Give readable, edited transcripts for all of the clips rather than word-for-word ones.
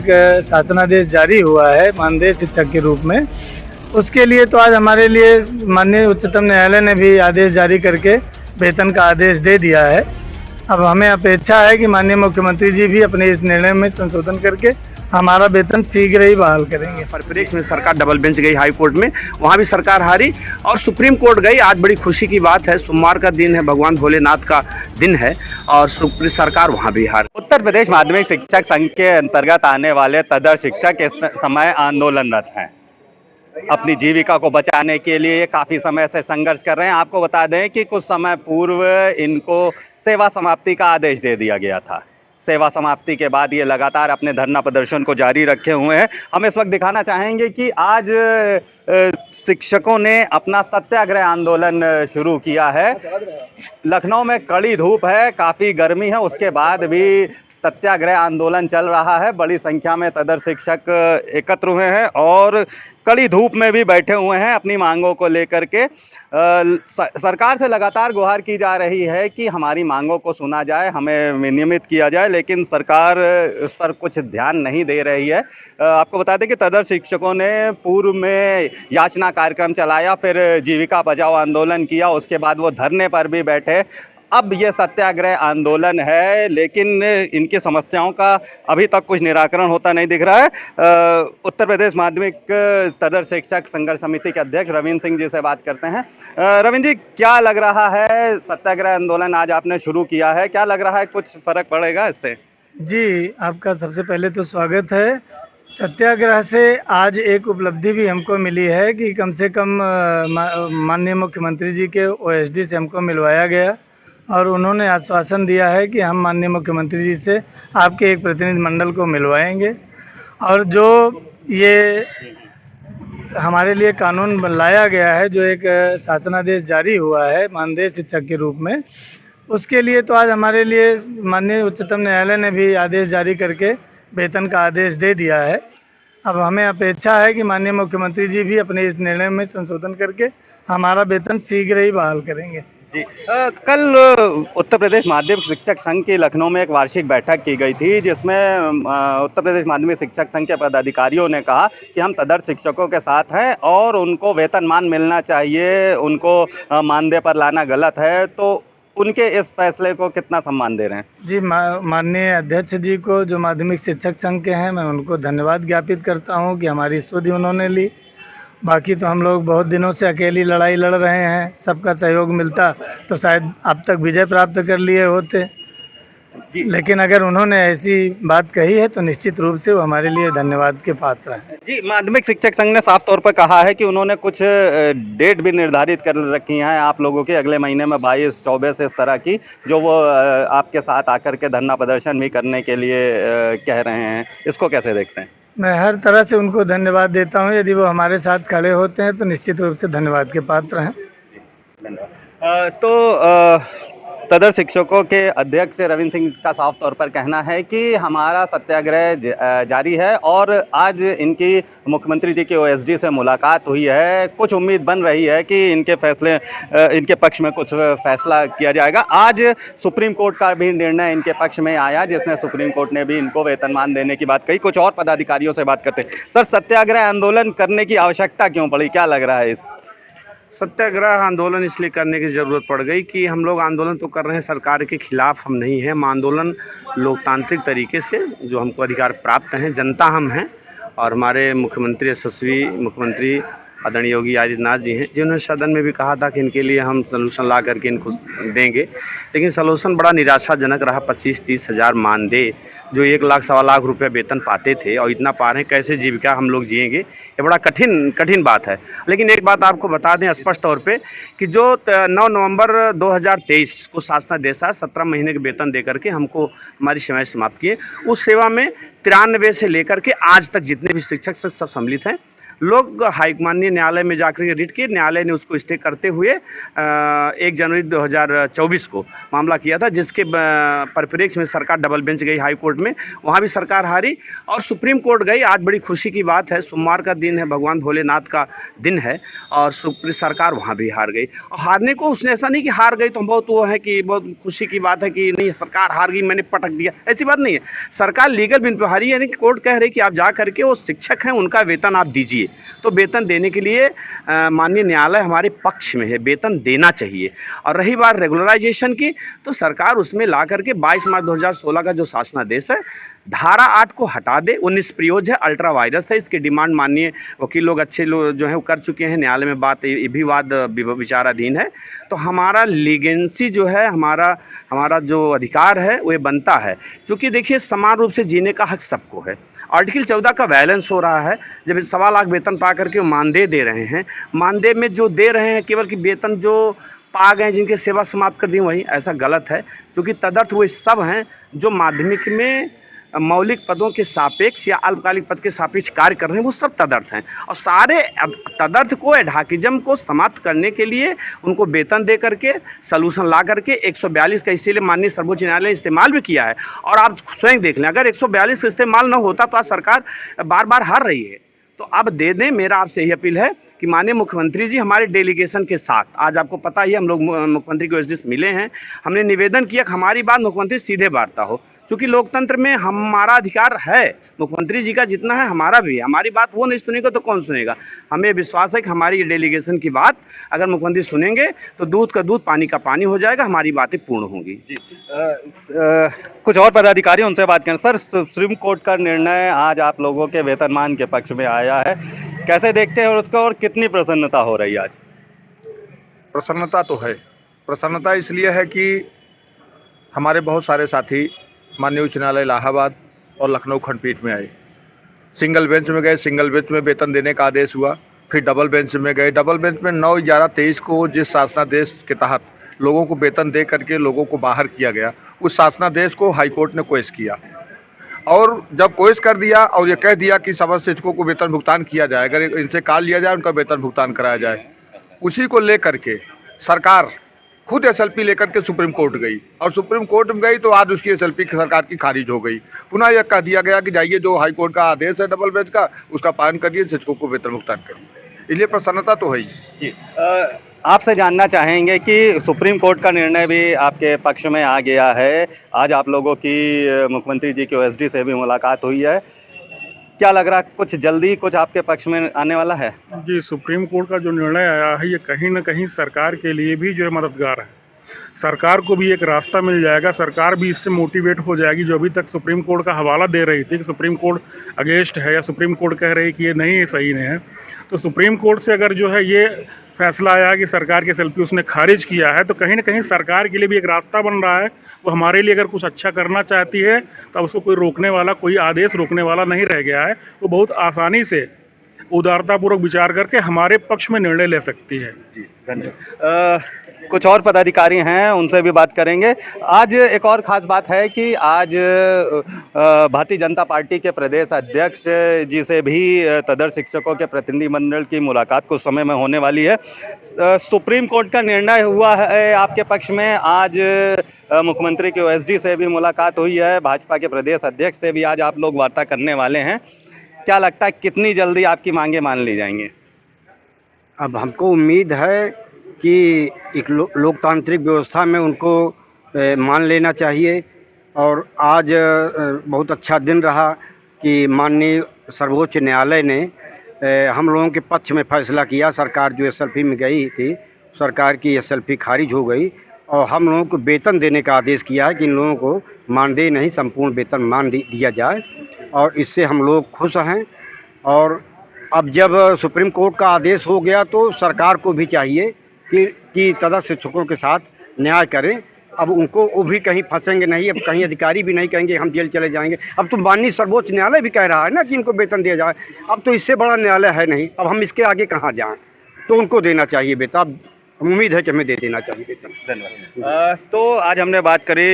एक शासनादेश जारी हुआ है मानदेय शिक्षक के रूप में, उसके लिए तो आज हमारे लिए माननीय उच्चतम न्यायालय ने भी आदेश जारी करके वेतन का आदेश दे दिया है। अब हमें अपेक्षा है कि माननीय मुख्यमंत्री जी भी अपने इस निर्णय में संशोधन करके हमारा वेतन शीघ्र ही बहाल करेंगे। परिप्रेक्ष्य में सरकार डबल बेंच गई हाई कोर्ट में, वहां भी सरकार हारी और सुप्रीम कोर्ट गई। आज बड़ी खुशी की बात है, सोमवार का दिन है, भगवान भोलेनाथ का दिन है और सरकार वहां भी हार। उत्तर प्रदेश माध्यमिक शिक्षक संघ के अंतर्गत आने वाले तदर्थ शिक्षक इस समय आंदोलनरत हैं। अपनी जीविका को बचाने के लिए ये काफी समय से संघर्ष कर रहे हैं। आपको बता दें कि कुछ समय पूर्व इनको सेवा समाप्ति का आदेश दे दिया गया था। सेवा समाप्ति के बाद ये लगातार अपने धरना प्रदर्शन को जारी रखे हुए हैं। हम इस वक्त दिखाना चाहेंगे कि आज शिक्षकों ने अपना सत्याग्रह आंदोलन शुरू किया है। लखनऊ में कड़ी धूप है, काफ़ी गर्मी है, उसके बाद भी सत्याग्रह आंदोलन चल रहा है। बड़ी संख्या में तदर्थ शिक्षक एकत्र हुए हैं और कड़ी धूप में भी बैठे हुए हैं अपनी मांगों को लेकर के। सरकार से लगातार गुहार की जा रही है कि हमारी मांगों को सुना जाए, हमें विनियमित किया जाए, लेकिन सरकार उस पर कुछ ध्यान नहीं दे रही है। आपको बता दें कि तदर्थ शिक्षकों ने पूर्व में याचना कार्यक्रम चलाया, फिर जीविका बचाओ आंदोलन किया, उसके बाद वो धरने पर भी बैठे। अब ये सत्याग्रह आंदोलन है, लेकिन इनकी समस्याओं का अभी तक कुछ निराकरण होता नहीं दिख रहा है। उत्तर प्रदेश माध्यमिक तदर्थ शिक्षक संघर्ष समिति के अध्यक्ष रविंद्र सिंह जी से बात करते हैं। रविंद्र जी, क्या लग रहा है, सत्याग्रह आंदोलन आज आपने शुरू किया है, क्या लग रहा है, कुछ फर्क पड़ेगा इससे? जी, आपका सबसे पहले तो स्वागत है। सत्याग्रह से आज एक उपलब्धि भी हमको मिली है कि कम से कम माननीय मुख्यमंत्री जी के ओएसडी से हमको मिलवाया गया और उन्होंने आश्वासन दिया है कि हम माननीय मुख्यमंत्री जी से आपके एक प्रतिनिधि मंडल को मिलवाएंगे और जो ये हमारे लिए कानून लाया गया है, जो एक शासनादेश जारी हुआ है मानदेय शिक्षक के रूप में, उसके लिए तो आज हमारे लिए माननीय उच्चतम न्यायालय ने भी आदेश जारी करके वेतन का आदेश दे दिया है। अब हमें अपेक्षा है कि माननीय मुख्यमंत्री जी भी अपने इस निर्णय में संशोधन करके हमारा वेतन शीघ्र ही बहाल करेंगे। जी, कल उत्तर प्रदेश माध्यमिक शिक्षक संघ की लखनऊ में एक वार्षिक बैठक की गई थी, जिसमें उत्तर प्रदेश माध्यमिक शिक्षक संघ के पदाधिकारियों ने कहा कि हम तदर्थ शिक्षकों के साथ हैं और उनको वेतनमान मिलना चाहिए, उनको मानदेय पर लाना गलत है। तो उनके इस फैसले को कितना सम्मान दे रहे हैं? जी, माननीय अध्यक्ष जी को, जो माध्यमिक शिक्षक संघ के हैं, मैं उनको धन्यवाद ज्ञापित करता हूं कि हमारी सुधि उन्होंने ली। बाकी तो हम लोग बहुत दिनों से अकेली लड़ाई लड़ रहे हैं, सबका सहयोग मिलता तो शायद अब तक विजय प्राप्त कर लिए होते, लेकिन अगर उन्होंने ऐसी बात कही है तो निश्चित रूप से वो हमारे लिए धन्यवाद के पात्र हैं। जी, माध्यमिक शिक्षक संघ ने साफ तौर पर कहा है कि उन्होंने कुछ डेट भी निर्धारित कर रखी हैं आप लोगों के, अगले महीने में 22-24 इस तरह की, जो वो आपके साथ आकर के धरना प्रदर्शन भी करने के लिए कह रहे हैं। इसको कैसे देखते हैं? मैं हर तरह से उनको धन्यवाद देता हूं। यदि वो हमारे साथ खड़े होते हैं तो निश्चित रूप से धन्यवाद के पात्र हैं। तदर्थ शिक्षकों के अध्यक्ष रविंद्र सिंह का साफ तौर पर कहना है कि हमारा सत्याग्रह जारी है और आज इनकी मुख्यमंत्री जी के ओएसडी से मुलाकात हुई है। कुछ उम्मीद बन रही है कि इनके पक्ष में कुछ फैसला किया जाएगा। आज सुप्रीम कोर्ट का भी निर्णय इनके पक्ष में आया, जिसमें सुप्रीम कोर्ट ने भी इनको वेतनमान देने की बात कही। कुछ और पदाधिकारियों से बात करते हैं। सर, सत्याग्रह आंदोलन करने की आवश्यकता क्यों पड़ी, क्या लग रहा है? सत्याग्रह आंदोलन इसलिए करने की ज़रूरत पड़ गई कि हम लोग आंदोलन तो कर रहे हैं, सरकार के खिलाफ हम नहीं हैं। हम आंदोलन लोकतांत्रिक तरीके से, जो हमको अधिकार प्राप्त हैं, जनता हम हैं और हमारे मुख्यमंत्री यशस्वी मुख्यमंत्री आदरणीय योगी आदित्यनाथ जी हैं, जिन्होंने सदन में भी कहा था कि इनके लिए हम सलूशन ला करके इनको देंगे, लेकिन सलूशन बड़ा निराशाजनक रहा। 25-30 हज़ार मानदेय, जो 1 लाख 1.25 लाख रुपये वेतन पाते थे और इतना पा रहे हैं, कैसे जीविका हम लोग जिएंगे? ये बड़ा कठिन बात है। लेकिन एक बात आपको बता दें स्पष्ट तौर पे कि जो 9 नवंबर 2023 को शासनादेश 17 महीने के वेतन दे करके हमको हमारी सेवाएं समाप्त किए, उस सेवा में 93 से लेकर के आज तक जितने भी शिक्षक सब सम्मिलित हैं, लोग माननीय न्यायालय में जाकर के रिट किए। न्यायालय ने उसको स्टे करते हुए 1 जनवरी 2024 को मामला किया था, जिसके परिप्रेक्ष्य में सरकार डबल बेंच गई हाई कोर्ट में, वहाँ भी सरकार हारी और सुप्रीम कोर्ट गई। आज बड़ी खुशी की बात है, सोमवार का दिन है, भगवान भोलेनाथ का दिन है और सरकार वहाँ भी हार गई। और हारने को उसने ऐसा नहीं कि हार गई तो हम बहुत वो है कि बहुत खुशी की बात है कि नहीं सरकार हार गई मैंने पटक दिया, ऐसी बात नहीं है। सरकार लीगल बिन पे हारी, यानी कि कोर्ट कह रही कि आप जा करके वो शिक्षक हैं उनका वेतन आप दीजिए। तो वेतन देने के लिए माननीय न्यायालय हमारे पक्ष में है, वेतन देना चाहिए। और रही बात रेगुलराइजेशन की, तो सरकार उसमें ला करके 22 मार्च 2016 का जो शासनादेश है, धारा 8 को हटा दे। वो निष्प्रयोज्य है, अल्ट्रा वायरस है। इसकी डिमांड माननीय वकील लोग अच्छे लोग जो है वो कर चुके हैं, न्यायालय में बात ये भी वाद विचाराधीन है। तो हमारा लीगेंसी जो है, हमारा जो अधिकार है वो बनता है, क्योंकि देखिए समान रूप से जीने का हक सबको है। आर्टिकल 14 का वायलेंस हो रहा है, जब 1.25 लाख वेतन पा करके वो मानदेय दे रहे हैं, मानदेय में जो दे रहे हैं केवल कि वेतन जो पा गए जिनके सेवा समाप्त कर दी वही, ऐसा गलत है। क्योंकि तदर्थ वो सब हैं जो माध्यमिक में मौलिक पदों के सापेक्ष या अल्पकालिक पद के सापेक्ष कार्य कर रहे हैं, वो सब तदर्थ हैं। और सारे तदर्थ को एडहाकिज्म को समाप्त करने के लिए उनको वेतन दे करके सलूशन ला करके 142 का इसीलिए माननीय सर्वोच्च न्यायालय ने इस्तेमाल भी किया है। और आप स्वयं देख लें, अगर 142 का इस्तेमाल न होता तो आज सरकार बार बार हार रही है। तो अब दे दें, मेरा आपसे यही अपील है कि माननीय मुख्यमंत्री जी हमारे डेलीगेशन के साथ, आज आपको पता ही हम लोग मुख्यमंत्री को इस मिले हैं, हमने निवेदन किया कि हमारी बात मुख्यमंत्री सीधे बांटता हो, क्योंकि लोकतंत्र में हमारा अधिकार है, मुख्यमंत्री जी का जितना है हमारा भी है। हमारी बात वो नहीं सुनेगा तो कौन सुनेगा। हमें विश्वास है कि हमारी ये डेलीगेशन की बात अगर मुख्यमंत्री सुनेंगे तो दूध का दूध पानी का पानी हो जाएगा, हमारी बातें पूर्ण होंगी। जी कुछ और पदाधिकारी उनसे बात करें। सर, सुप्रीम कोर्ट का निर्णय आज आप लोगों के वेतनमान के पक्ष में आया है, कैसे देखते हैं और उसको, और कितनी प्रसन्नता हो रही है आज? प्रसन्नता तो है। प्रसन्नता इसलिए है कि हमारे बहुत सारे साथी माननीय उच्च न्यायालय इलाहाबाद और लखनऊ खंडपीठ में आए। सिंगल बेंच में गए, सिंगल बेंच में वेतन देने का आदेश हुआ। फिर डबल बेंच में गए, डबल बेंच में 9/11/23 को जिस शासनादेश के तहत लोगों को वेतन दे करके लोगों को बाहर किया गया, उस शासनादेश को हाईकोर्ट ने क्वेश किया। और जब क्वेश कर दिया और ये कह दिया कि समस्त शिक्षकों को वेतन भुगतान किया जाए, अगर इनसे कॉल लिया जाए उनका वेतन भुगतान कराया जाए, उसी को लेकर के सरकार खुद SLP लेकर के सुप्रीम कोर्ट गई। और सुप्रीम कोर्ट में गई तो आज उसकी SLP सरकार की खारिज हो गई। पुनः यह कह दिया गया कि जाइए जो हाई कोर्ट का आदेश है डबल बेंच का, उसका पालन करिए, शिक्षकों को वेतन भुगतान करिए। इसलिए प्रसन्नता तो है ही। आपसे जानना चाहेंगे कि सुप्रीम कोर्ट का निर्णय भी आपके पक्ष में आ गया है। आज आप लोगों की मुख्यमंत्री जी की OSD से भी मुलाकात हुई है, क्या लग रहा है कुछ जल्दी कुछ आपके पक्ष में आने वाला है? जी, सुप्रीम कोर्ट का जो निर्णय आया है ये कहीं ना कहीं सरकार के लिए भी जो है मददगार है। सरकार को भी एक रास्ता मिल जाएगा, सरकार भी इससे मोटिवेट हो जाएगी। जो अभी तक सुप्रीम कोर्ट का हवाला दे रही थी कि सुप्रीम कोर्ट अगेंस्ट है या सुप्रीम कोर्ट कह रही है कि ये नहीं सही नहीं है, तो सुप्रीम कोर्ट से अगर जो है ये फैसला आया कि सरकार के SLP उसने खारिज किया है, तो कहीं ना कहीं सरकार के लिए भी एक रास्ता बन रहा है। वो हमारे लिए अगर कुछ अच्छा करना चाहती है तो उसको कोई रोकने वाला, कोई आदेश रोकने वाला नहीं रह गया है। वो बहुत आसानी से उदारतापूर्वक विचार करके हमारे पक्ष में निर्णय ले सकती है। जी, धन्यवाद। कुछ और पदाधिकारी हैं, उनसे भी बात करेंगे। आज एक और ख़ास बात है कि आज भारतीय जनता पार्टी के प्रदेश अध्यक्ष जी से भी तदर्थ शिक्षकों के प्रतिनिधिमंडल की मुलाकात कुछ समय में होने वाली है। सुप्रीम कोर्ट का निर्णय हुआ है आपके पक्ष में, आज मुख्यमंत्री की OSD से भी मुलाकात हुई है, भाजपा के प्रदेश अध्यक्ष से भी आज आप लोग वार्ता करने वाले हैं। क्या लगता है कितनी जल्दी आपकी मांगे मान ली जाएंगी? अब हमको उम्मीद है कि एक लोकतांत्रिक व्यवस्था में उनको मान लेना चाहिए। और आज बहुत अच्छा दिन रहा कि माननीय सर्वोच्च न्यायालय ने हम लोगों के पक्ष में फैसला किया। सरकार जो SLP में गई थी, सरकार की SLP खारिज हो गई और हम लोगों को वेतन देने का आदेश किया है कि इन लोगों को मानदेय नहीं संपूर्ण वेतन मान दिया जाए। और इससे हम लोग खुश हैं। और अब जब सुप्रीम कोर्ट का आदेश हो गया तो सरकार को भी चाहिए कि तदर्थ शिक्षकों के साथ न्याय करें। अब उनको वो भी कहीं फंसेंगे नहीं, अब कहीं अधिकारी भी नहीं कहेंगे हम जेल चले जाएंगे। अब तो माननीय सर्वोच्च न्यायालय भी कह रहा है ना कि इनको वेतन दिया जाए। अब तो इससे बड़ा न्यायालय है नहीं, अब हम इसके आगे कहाँ जाएं। तो उनको देना चाहिए वेतन। अब उम्मीद है कि हमें दे देना चाहिए। धन्यवाद। तो आज हमने बात करी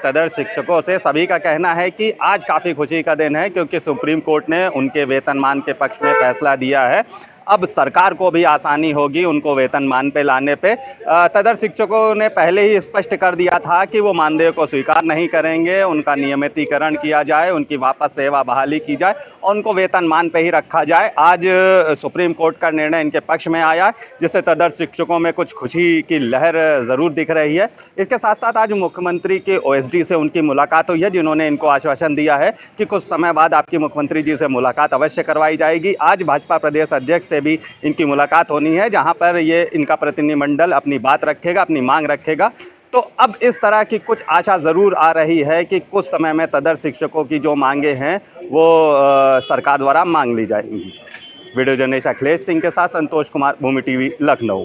तदर्श शिक्षकों से। सभी का कहना है कि आज काफ़ी खुशी का दिन है क्योंकि सुप्रीम कोर्ट ने उनके वेतनमान के पक्ष में फैसला दिया है। अब सरकार को भी आसानी होगी उनको वेतनमान पे लाने पे। तदर्श शिक्षकों ने पहले ही स्पष्ट कर दिया था कि वो मानदेय को स्वीकार नहीं करेंगे, उनका नियमितीकरण किया जाए, उनकी वापस सेवा बहाली की जाए और उनको वेतनमान पे ही रखा जाए। आज सुप्रीम कोर्ट का निर्णय इनके पक्ष में आया जिससे तदर्श शिक्षकों में कुछ खुशी की लहर ज़रूर दिख रही है। इसके साथ साथ आज मुख्यमंत्री के ओएसडी से उनकी मुलाकात हुई है जिन्होंने इनको आश्वासन दिया है कि कुछ समय बाद आपकी मुख्यमंत्री जी से मुलाकात अवश्य करवाई जाएगी। आज भाजपा प्रदेश अध्यक्ष से भी इनकी मुलाकात होनी है जहां पर ये इनका प्रतिनिधिमंडल अपनी बात रखेगा, अपनी मांग रखेगा। तो अब इस तरह की कुछ आशा ज़रूर आ रही है कि कुछ समय में तदर्श शिक्षकों की जो मांगे हैं वो सरकार द्वारा मांग ली जाएंगी। वीडियो जर्नलिस्ट अखिलेश सिंह के साथ संतोष कुमार, भूमि टीवी, लखनऊ।